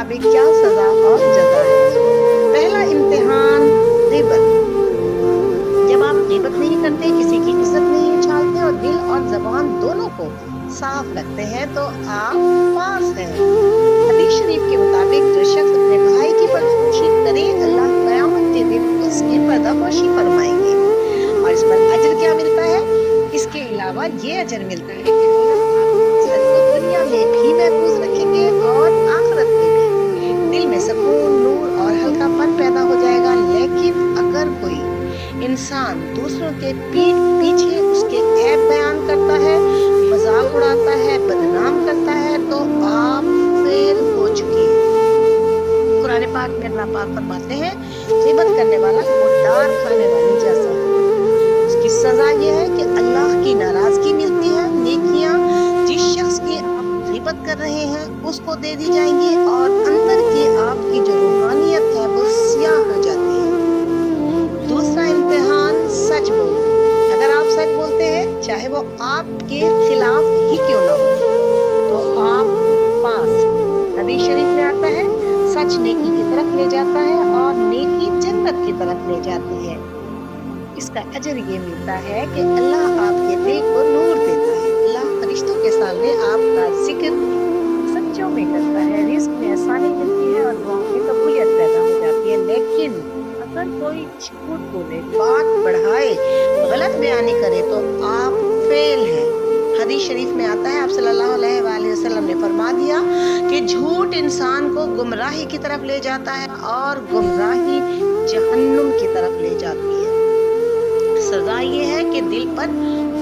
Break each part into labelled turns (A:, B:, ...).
A: मुताबिक क्या सजा और जजा है। पहला इम्तिहान गिबत। जब आप गिबत नहीं करते, किसी की इज्जत नहीं उछालते और दिल और जबान दोनों को साफ रखते हैं तो आप पास हैं। हदीस शरीफ के मुताबिक जो शख्स अपने भाई की पर्दापोशी करे, अल्लाह क़यामत के दिन उसकी पर्दापोशी फरमाएंगे। और इस पर अजर क्या मिलता है? इसके अलावा ये अजर मिलता है कि अल्लाह आपकी इज्जत को दुनिया में भी महफूज रखेंगे और आखिरत में भी। दिल में सुकून, नूर और हल्कापन पैदा हो जाएगा। लेकिन अगर कोई इंसान दूसरों के पीठ पीछे उसके ऐब बयान करता है, मजाक उड़ाता है, बदनाम करता है तो आप फेल हो चुके हैं। कुरान पाक में अल्लाह पाक फरमाते हैं, ग़ीबत करने वाला मुर्दार खाने वाली जैसा है। उसकी सजा ये है कि अल्लाह की नाराजगी मिलती है। नेकियां जिस शख्स की आप ग़ीबत कर रहे हैं उसको दे दी जाएंगी और अंदर की आपकी जो रूहानियत है वो स्याह हो जाती है। दूसरा इम्तिहान सच बोलना। अगर आप सच बोलते हैं, चाहे वो आपके खिलाफ ही क्यों ना हो, तो आप पास। हदीस शरीफ में आता है, सच नेकी की तरफ ले जाता है और नेकी जन्नत की तरफ ले जाती है। इसका अजर ये मिलता है कि अल्लाह आपके दिल को नूर देता है। अल्लाह फरिश्तों के सामने आपका जिक्र सच्चों में करता है, रिज़्क में आसानी मिलती है और दुआओं की कबूलियत पैदा हो जाती है। लेकिन अगर कोई झूठ बोले, बात बढ़ाए, गलत बयानी करे तो आप फेल हैं। हदीस शरीफ में आता है, आप सल्लल्लाहु अलैहि वसल्लम ने फरमा दिया कि झूठ इंसान को गुमराही की तरफ ले जाता है और गुमराही जहन्नुम की तरफ ले जाती है। सजा ये है कि दिल पर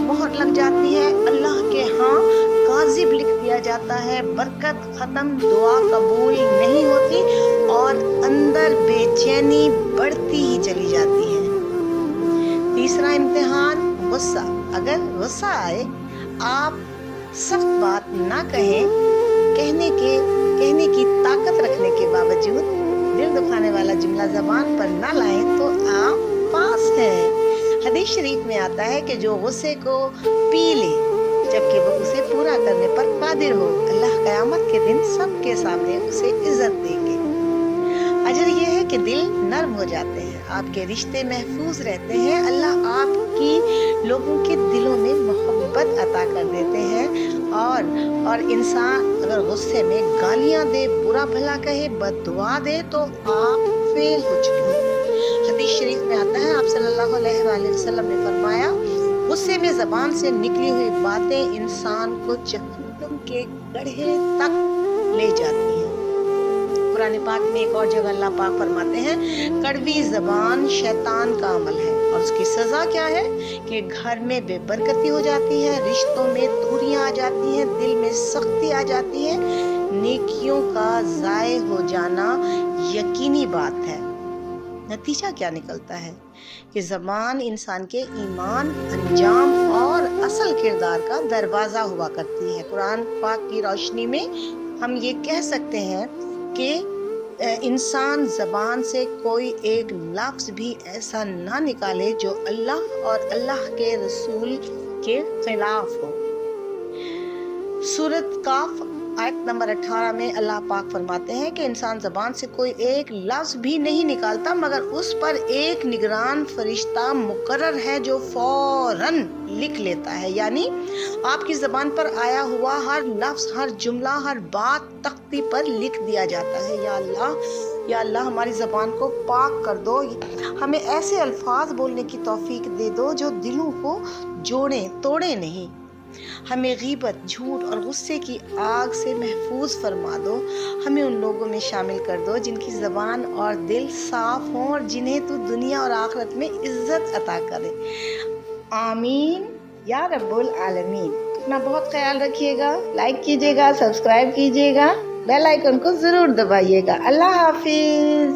A: मोहर लग जाती है, अल्लाह के यहाँ काज़िब लिख दिया जाता है, बरकत खत्म, दुआ कबूल नहीं होती और अंदर बेचैनी बढ़ती ही चली जाती है। तीसरा इम्तिहान गुस्सा। अगर गुस्सा आए, आप सख्त बात ना कहें, कहने की ताकत रखने के बावजूद दिल दुखाने वाला जुमला ज़बान पर ना लाएं तो आप पास हैं। हदीस शरीफ में आता है कि जो गुस्से को पी ले जबकि वो उसे पूरा करने पर कादिर हो, अल्लाह क़यामत के दिन सबके सामने उसे इज्जत देंगे। अजर ये है कि दिल नर्म हो जाते हैं, आपके रिश्ते महफूज रहते हैं, अल्लाह आपकी लोगों के दिलों में मोहब्बत अता कर देते हैं। और इंसान अगर गुस्से में गालियां दे, बुरा भला कहे, बद्दुआ दे तो आप फेल हो चुके हैं। हदीस शरीफ में आता है, आप सल्लल्लाहु अलैहि वसल्लम ने फरमाया, गुस्से में ज़बान से निकली हुई बातें इंसान को जहन्नुम के गड्ढे तक ले जाती हैं। कुरान पाक में एक और जगह अल्लाह पाक फरमाते हैं, कड़वी ज़बान शैतान का अमल है और उसकी सज़ा क्या है कि घर में बेबरकती हो जाती है, रिश्तों में दूरियां आ जाती हैं, दिल में सख्ती आ जाती है, नेकियों का ज़ाय हो जाना यकीनी बात है। नतीजा क्या निकलता है कि ज़बान इंसान के ईमान, अंजाम और असल किरदार का दरवाज़ा हुआ करती है। कुरान पाक की रोशनी में हम ये कह सकते हैं कि इंसान ज़बान से कोई एक लफ्ज़ भी ऐसा ना निकाले जो अल्लाह और अल्लाह के रसूल के खिलाफ हो। सूरत काफ आयत नंबर 18 में अल्लाह पाक फरमाते हैं कि इंसान ज़बान से कोई एक लफ्ज़ भी नहीं निकालता मगर उस पर एक निगरान फरिश्ता मुकर्रर है जो फौरन लिख लेता है। यानी आपकी ज़बान पर आया हुआ हर लफ्ज़, हर जुमला, हर बात तख्ती पर लिख दिया जाता है। या अल्लाह हमारी ज़बान को पाक कर दो, हमें ऐसे अल्फाज बोलने की तौफीक दे दो जो दिलों को जोड़े, तोड़े नहीं। हमें गीबत, झूठ और गुस्से की आग से महफूज फरमा दो। हमें उन लोगों में शामिल कर दो जिनकी ज़बान और दिल साफ हों और जिन्हें तू दुनिया और आखिरत में इज्जत अता करे। आमीन या रब्बुल आलमीन। अपना बहुत ख्याल रखिएगा, लाइक कीजिएगा, सब्सक्राइब कीजिएगा, बेल आइकन को ज़रूर दबाइएगा। अल्लाह हाफिज़।